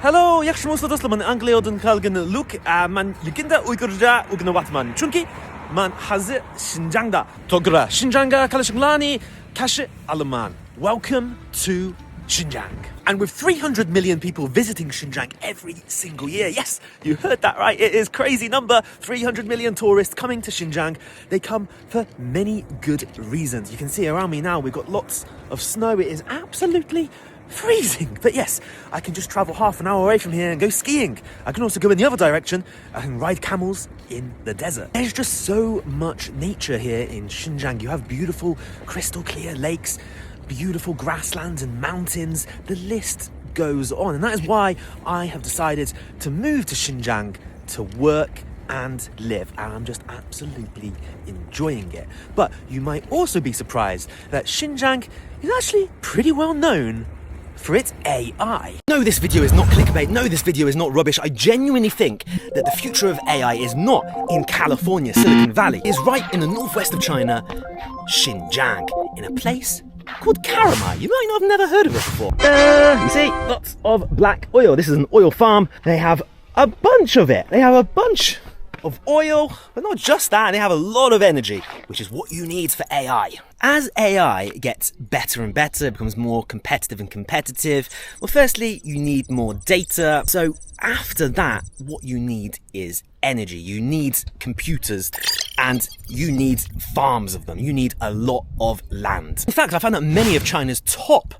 Hello, jak się muszę dostać, man Angliodun kalgen Luke, man Yuginda Uygurja Ugnawatman Chunki, man Hazi Xinjiangda, Togra Xinjianga Kalashinglani, Kashi Alaman. Welcome to Xinjiang. And with 300 million people visiting Xinjiang every single year, yes, you heard that right, it is crazy number, 300 million tourists coming to Xinjiang. They come for many good reasons. You can see around me now, we've got lots of snow. It is absolutely freezing, but yes, I can just travel half an hour away from here and go skiing. I can also go in the other direction. I can ride camels in the desert. There's just so much nature here in Xinjiang. You have beautiful crystal clear lakes, beautiful grasslands and mountains. The list goes on, and that is why I have decided to move to Xinjiang to work and live, and I'm just absolutely enjoying it. But you might also be surprised that Xinjiang is actually pretty well known for its AI. No, this video is not clickbait. No, this video is not rubbish. I genuinely think that the future of AI is not in California, Silicon Valley. It is right in the northwest of China, Xinjiang, in a place called Karamai. You might not have never heard of it before. You see, lots of black oil. This is an oil farm. They have a bunch of it. They have a bunch of oil, but not just that, they have a lot of energy, which is what you need for AI. As AI gets better and better, becomes more competitive and competitive, well, firstly, you need more data. So after that, what you need is energy. You need computers and you need farms of them. You need a lot of land. In fact, I found that many of China's top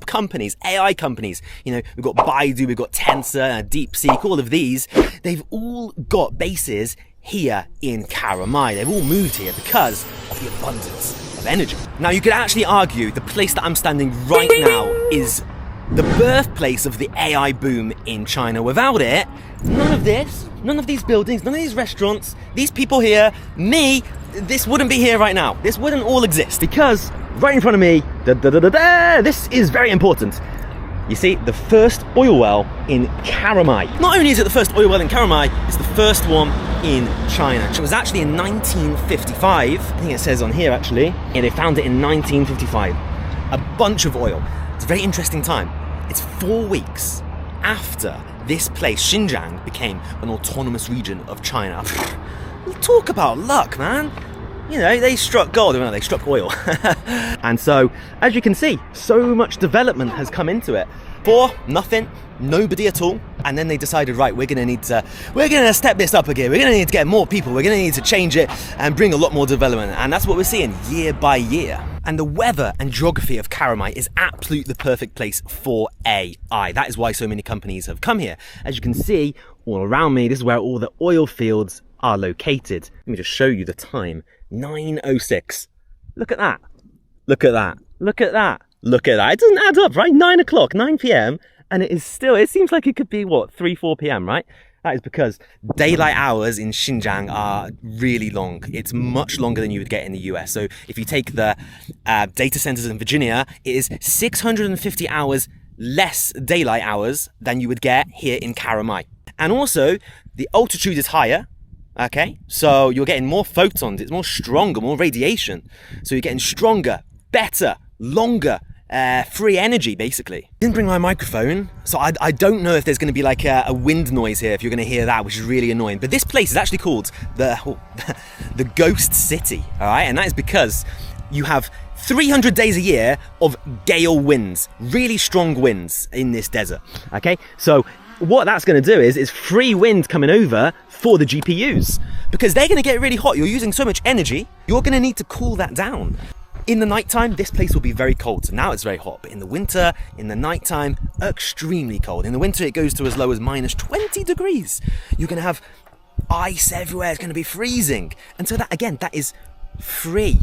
companies, AI companies, you know, we've got Baidu, we've got Tensor, DeepSeek, all of these, they've all got bases here in Karamai. They've all moved here because of the abundance of energy. Now, you could actually argue the place that I'm standing right now is the birthplace of the AI boom in China. Without it, none of this, none of these buildings, none of these restaurants, these people here, me, this wouldn't be here right now. This wouldn't all exist because right in front of me, this is very important. You see, the first oil well in Karamai. Not only is it the first oil well in Karamai, it's the first one in China. It was actually in 1955. I think it says on here actually. Yeah, they found it in 1955. A bunch of oil. It's a very interesting time. It's 4 weeks after this place, Xinjiang, became an autonomous region of China. Talk about luck, man. You know, they struck gold, they struck oil. And so, as you can see, so much development has come into it. For nothing, nobody at all. And then they decided, right, we're gonna step this up again. We're gonna need to get more people. We're gonna need to change it and bring a lot more development. And that's what we're seeing year by year. And the weather and geography of Karamai is absolutely the perfect place for AI. That is why so many companies have come here. As you can see, all around me, this is where all the oil fields are located. Let me just show you the time. 9:06. Look at that. Look at that. Look at that. Look at that. It doesn't add up, right? 9 o'clock, 9 p.m. And it is still, it seems like it could be, what, 3, 4 p.m., right? That is because daylight hours in Xinjiang are really long. It's much longer than you would get in the US. So if you take the data centers in Virginia, it is 650 hours less daylight hours than you would get here in Karamai. And also, the altitude is higher. Okay, so you're getting more photons, it's more stronger, more radiation. So you're getting stronger, better, longer, free energy, basically. I didn't bring my microphone, so I don't know if there's going to be like a wind noise here, if you're going to hear that, which is really annoying. But this place is actually called the Ghost City, all right? And that is because you have 300 days a year of gale winds, really strong winds in this desert, okay? So what that's going to do is free wind coming over for the GPUs because they're going to get really hot. You're using so much energy, you're going to need to cool that down. In the nighttime, this place will be very cold. So now it's very hot, but in the winter, in the nighttime, extremely cold. In the winter, it goes to as low as minus 20 degrees. You're going to have ice everywhere. It's going to be freezing. And so that, again, that is free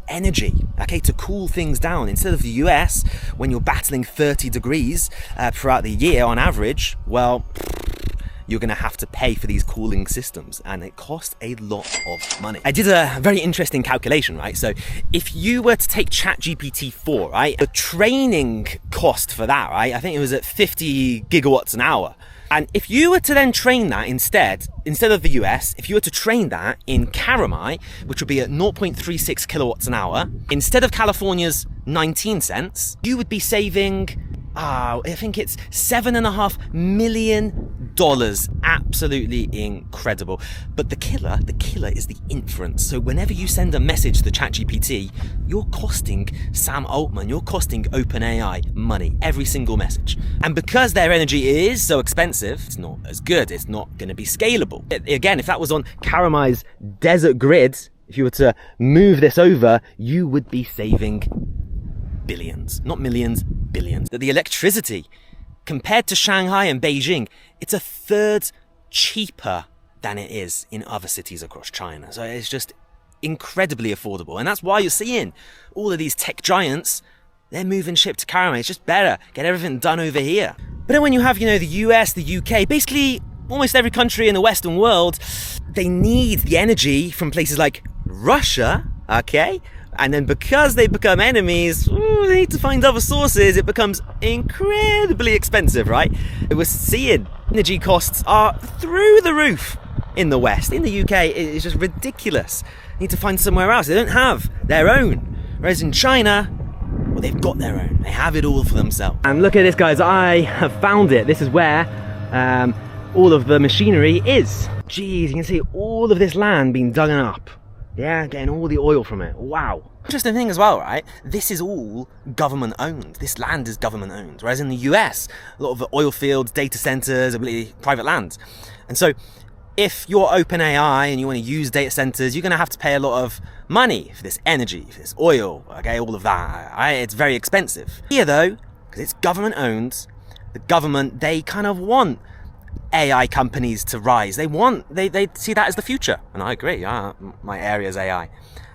energy, okay, to cool things down. Instead of the US, when you're battling 30 degrees throughout the year on average, well, you're going to have to pay for these cooling systems, and it costs a lot of money. I did a very interesting calculation, right? So if you were to take ChatGPT 4, right, the training cost for that, right, I think it was at 50 gigawatts an hour. And if you were to then train that instead of the US, if you were to train that in Karamai, which would be at 0.36 kilowatts an hour, instead of California's 19 cents, you would be saving I think it's $7.5 million. Absolutely incredible. But the killer is the inference. So whenever you send a message to ChatGPT, you're costing Sam Altman, you're costing OpenAI money, every single message. And because their energy is so expensive, it's not as good, it's not going to be scalable. Again, if that was on Karamai's desert grid, if you were to move this over, you would be saving billions, not millions, billions. The electricity, compared to Shanghai and Beijing, it's a third cheaper than it is in other cities across China. So it's just incredibly affordable. And that's why you're seeing all of these tech giants, they're moving ship to Karamai. It's just better, get everything done over here. But then when you have, the US, the UK, basically almost every country in the Western world, they need the energy from places like Russia, okay? And then because they become enemies, they need to find other sources. It becomes incredibly expensive, right? We're seeing energy costs are through the roof in the West. In the UK, it's just ridiculous. They need to find somewhere else. They don't have their own. Whereas in China, well, they've got their own. They have it all for themselves. And look at this, guys. I have found it. This is where all of the machinery is. Jeez, you can see all of this land being dug up. Yeah, getting all the oil from it. Wow. Interesting thing as well, right? This is all government owned. This land is government owned. Whereas in the US, a lot of the oil fields, data centers are really private land. And so if you're OpenAI and you want to use data centers, you're going to have to pay a lot of money for this energy, for this oil, okay, all of that. Right? It's very expensive. Here though, because it's government owned, the government, they kind of want AI companies to rise. They see that as the future. And I agree, my area is AI.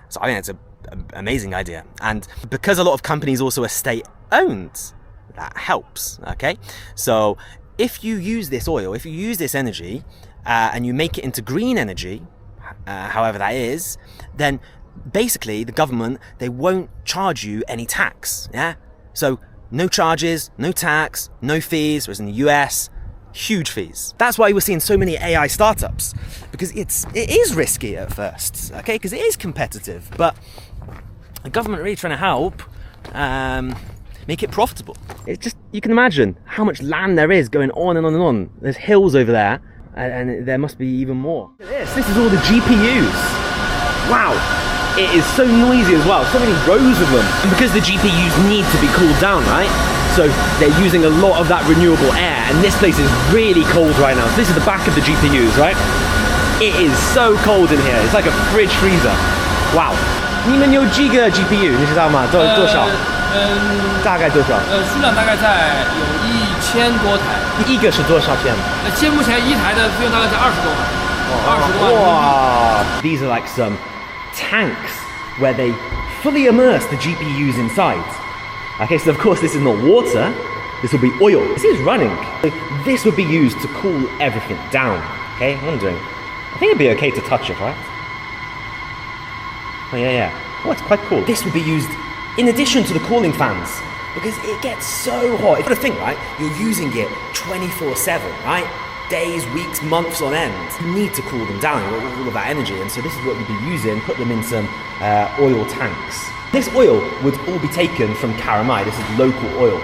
So I think it's an amazing idea. And because a lot of companies also are state owned, that helps, okay? So if you use this oil, if you use this energy, and you make it into green energy, however that is, then basically the government, they won't charge you any tax, yeah? So no charges, no tax, no fees, whereas in the US, huge fees. That's why we're seeing so many AI startups, because it is risky at first, okay? Because it is competitive, but the government really trying to help make it profitable. It's just, you can imagine how much land there is going on and on and on. There's hills over there, and there must be even more. Look at this is all the GPUs. Wow, it is so noisy as well, so many rows of them. And because the GPUs need to be cooled down, right? So they're using a lot of that renewable air, and this place is really cold right now. So this is the back of the GPUs, right? It is so cold in here. It's like a fridge freezer. Wow. 你们有几个 GPU 你知道吗？多少？大概多少？数量大概在有1000多台。一个是多少钱？现目前一台的费用大概在20多万。20多万。哇 These are like some tanks where they fully immerse the GPUs inside. Okay, so of course this is not water, this will be oil. This is running. So this would be used to cool everything down. Okay, I'm wondering. I think it'd be okay to touch it, right? Oh yeah. Oh, it's quite cool. This would be used in addition to the cooling fans, because it gets so hot. You've got to think, right? You're using it 24/7, right? Days, weeks, months on end. You need to cool them down, all of that energy, and so this is what you'd be using. Put them in some oil tanks. This oil would all be taken from Karamai. This is local oil.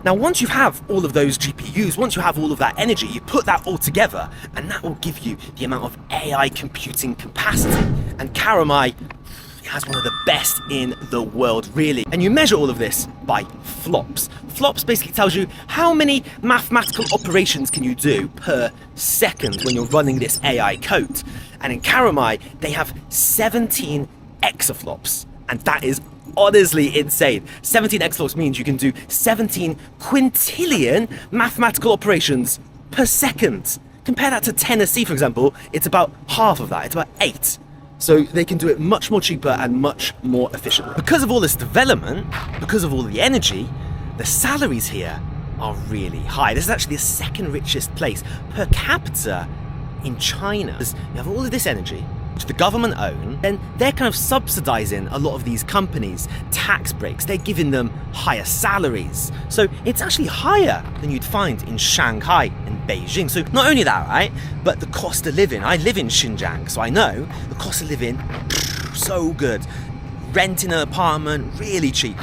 Now, once you have all of those GPUs, once you have all of that energy, you put that all together, and that will give you the amount of AI computing capacity. And Karamai has one of the best in the world, really. And you measure all of this by flops. Flops basically tells you how many mathematical operations can you do per second when you're running this AI code. And in Karamai, they have 17 exaflops. And that is honestly insane. 17 exaflops means you can do 17 quintillion mathematical operations per second. Compare that to Tennessee, for example, it's about half of that, it's about 8. So they can do it much more cheaper and much more efficiently. Because of all this development, because of all the energy, the salaries here are really high. This is actually the second richest place per capita in China. You have all of this energy, which the government own, then they're kind of subsidizing a lot of these companies, tax breaks, they're giving them higher salaries. So it's actually higher than you'd find in Shanghai and Beijing. So not only that, right, but the cost of living. I live in Xinjiang, so I know the cost of living, so good. Renting an apartment, really cheap.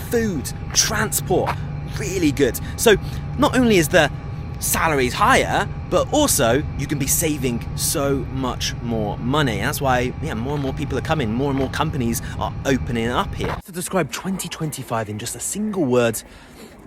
Food, transport, really good. So not only is the salaries higher, but also you can be saving so much more money. That's why more and more people are coming, more and more companies are opening up here. To describe 2025 in just a single word,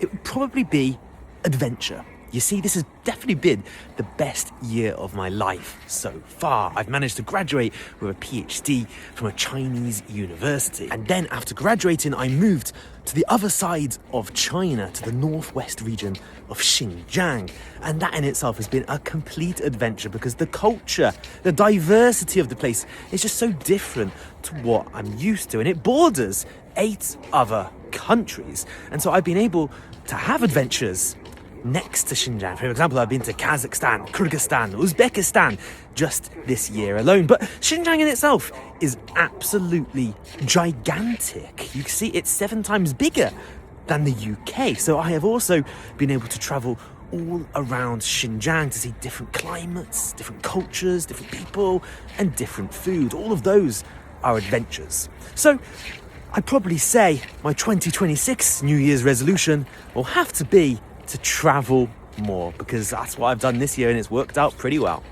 it would probably be adventure. You see, this has definitely been the best year of my life so far. I've managed to graduate with a PhD from a Chinese university. And then after graduating, I moved to the other side of China, to the northwest region of Xinjiang. And that in itself has been a complete adventure because the culture, the diversity of the place is just so different to what I'm used to. And it borders 8 other countries. And so I've been able to have adventures next to Xinjiang. For example, I've been to Kazakhstan, Kyrgyzstan, Uzbekistan just this year alone. But Xinjiang in itself is absolutely gigantic. You can see it's 7 times bigger than the UK. So I have also been able to travel all around Xinjiang to see different climates, different cultures, different people, and different food. All of those are adventures. So I'd probably say my 2026 New Year's resolution will have to be to travel more, because that's what I've done this year and it's worked out pretty well.